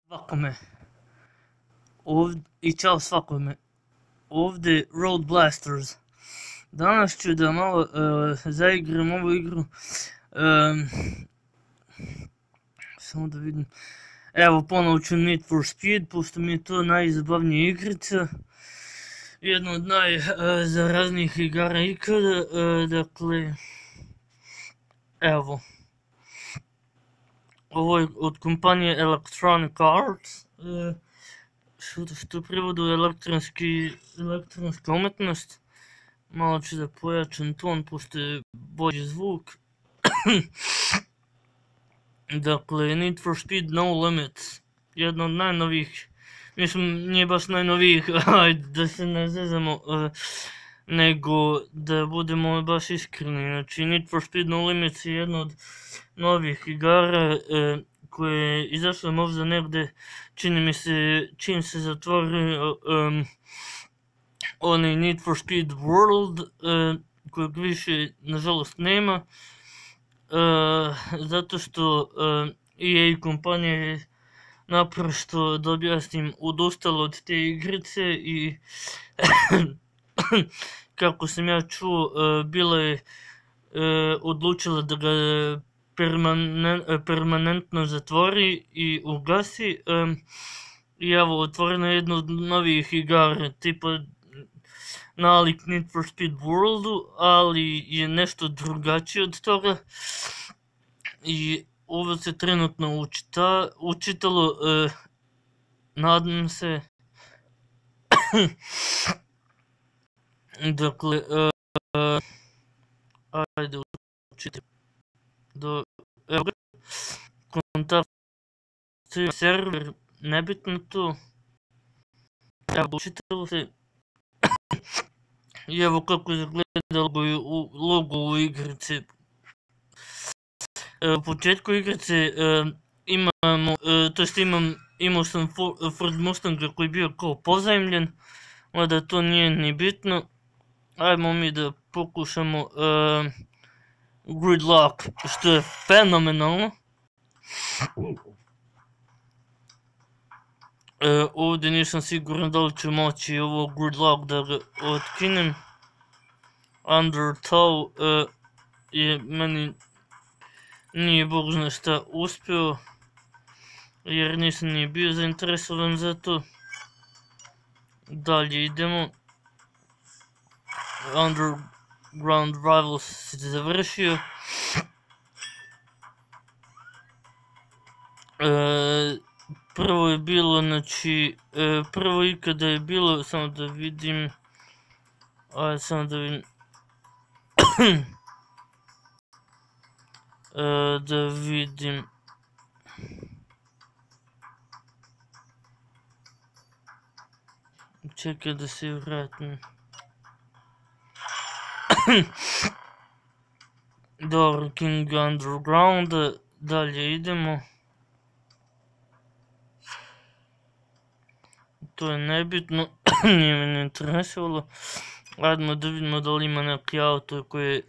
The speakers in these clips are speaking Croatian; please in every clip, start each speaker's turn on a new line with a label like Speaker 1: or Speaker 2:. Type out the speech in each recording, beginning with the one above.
Speaker 1: Svakome. I čao svakome. Ovdje Road Blasters. Danas ću da malo zaigram ovu igru. Samo da vidim. Evo, ponovo ću Need for Speed, pošto mi je to najzabavnija igrica. Jedna od najzaraznijih igara ikada. Dakle, evo. Ovo je od kompanije Electronic Arts. Što u prevodu je elektronska umetnost. Malo ću da pojačam ton, pošto je bolji zvuk. Dakle, Need for Speed No Limits. Jedna od najnovijih. Mislim, nije baš najnovijih, ajde da se ne zezamo. Nego da budemo baš iskreni. Znači, Need for Speed No Limits je jedna od novih igara koje je izašla možda negde, čini mi se, čim se zatvori onaj Need for Speed World, kojeg više nažalost nema, zato što EA kompanija je naprosto, da objasnim, odustala od te igrice i kako sam ja čuo, bila je odlučila da ga permanentno zatvori i ugasi. I evo, otvorena je jedna od novih igara, tipa nalik Need for Speed Worldu, ali je nešto drugačije od toga. I ovo se trenutno učitalo, nadam se. Dakle, ajde učiti. Evo ga, kontaktujem server, nebitno to. Evo, učitalo se. I evo kako izgleda logo u igrici. U početku igrice imao sam Ford Mustanga koji je bio kao pozajmljen, mada to nije ni bitno. Ajmo mi da pokušamo Gridlock, što je fenomenalno. Ovdje nisam siguran da li ću moći ovo Gridlock da ga otkinem. Undertow je meni nije bog zna šta uspio, jer nisam ni bio zainteresovan za to. Dalje idemo. Underground Rivals se završio. Prvo je bilo, znači, prvo ikada je bilo, samo da vidim, da vidim, čekaj da se vratim. Dobro, King Underground, dalje idemo. To je nebitno, nije me ne interesovalo. Ajmo da vidimo da li ima neki auto koji je,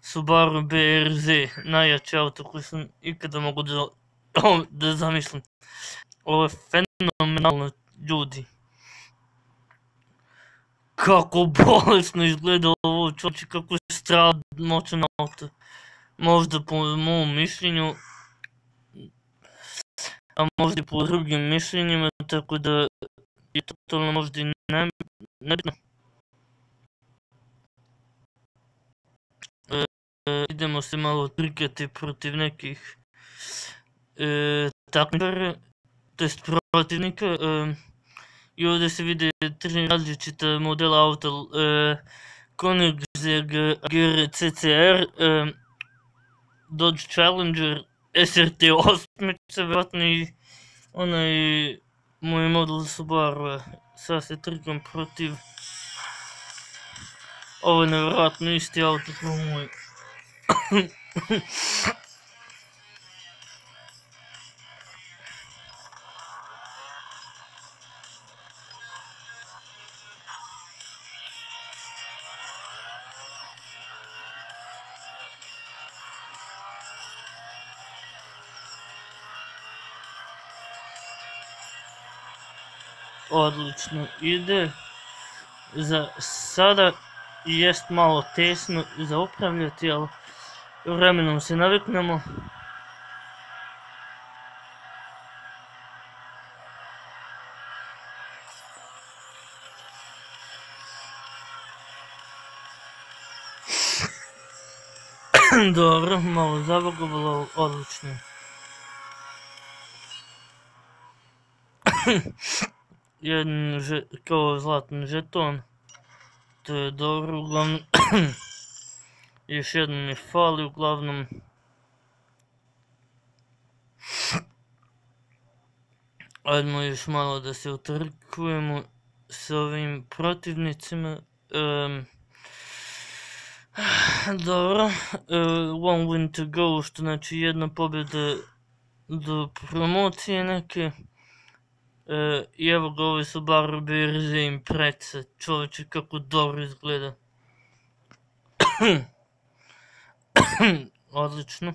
Speaker 1: Subaru BRZ, najjači auto koji sam ikada mogu da zamislim. Ovo je fenomenalno, ljudi. Kako bolesno izgleda ovo, čovječe, kako je strada moćan auto. Možda po mom mišljenju, a možda i po drugim mišljenjima, tako da je totalno možda i nebitno. Idemo se malo trikati protiv nekih takmičara, to jest protivnika. I ovdje se vide tri različita modela auta, Koenigsegg Agera CCR, Dodge Challenger, SRT8, vjerojatno i onaj moj model Subaru. Sad se trkam protiv, ovo je nevjerojatno isti auto kao moj. odlično ide. Za sada jest malo tesno za upravljati, ali vremenom se naviknemo. Dobro, malo zabogovalo, odlično. Jedan kao zlatni žeton. To je dobro, uglavnom. Još jedan mi fali, uglavnom. Ajmo još malo da se utrkujemo s ovim protivnicima. Dobro, one win to go, što znači jedna pobjeda do promocije neke. I evo ga, ovi su bar berze im prece, čovječe kako dobro izgleda. Odlično.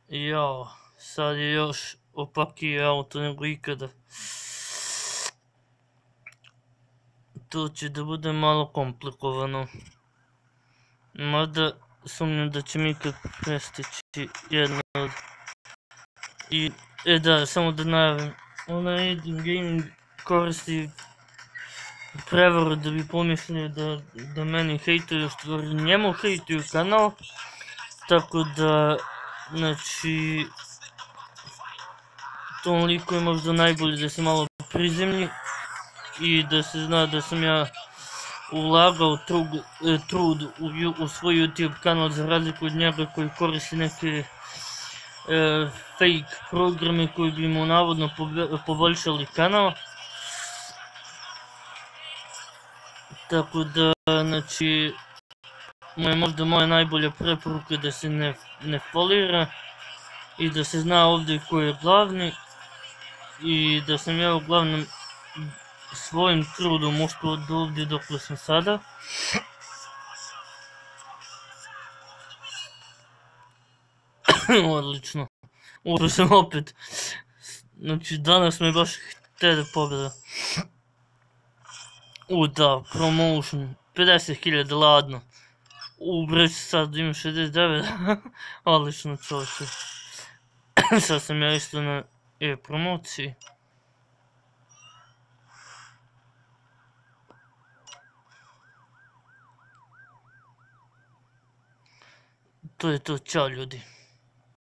Speaker 1: Jao, sad je još opakiji auto nego ikada. To će da bude malo komplikovano. Mada sumnjam da će mi ikad prestići jedno od... Da, samo da najavim. Onaj Eden Gaming koristi prevaru da bi pomislio da meni hejtuju, stvari njemu hejtuju kanal. Tako da, znači... Tom liku je možda najbolje da se malo prizemlji. I da se zna da sam ja ulagao trud u svoj YouTube kanal, za razliku od njega koji koristi neke fake programe koji bi mu navodno poboljšali kanal. Tako da, znači, možda moja najbolja preporuka da se ne folira i da se zna ovdje ko je glavni i da sam ja uglavnom svojim trudom ušao od ovdje dok sam sada. Odlično. Ušao sam opet. Znači danas me baš htjede pobjeda. Da, promotion. 50.000 ladno. Breć sad imam 69. Odlično čovječe. Sad sam ja isto na promociji. To je to, čao ljudi.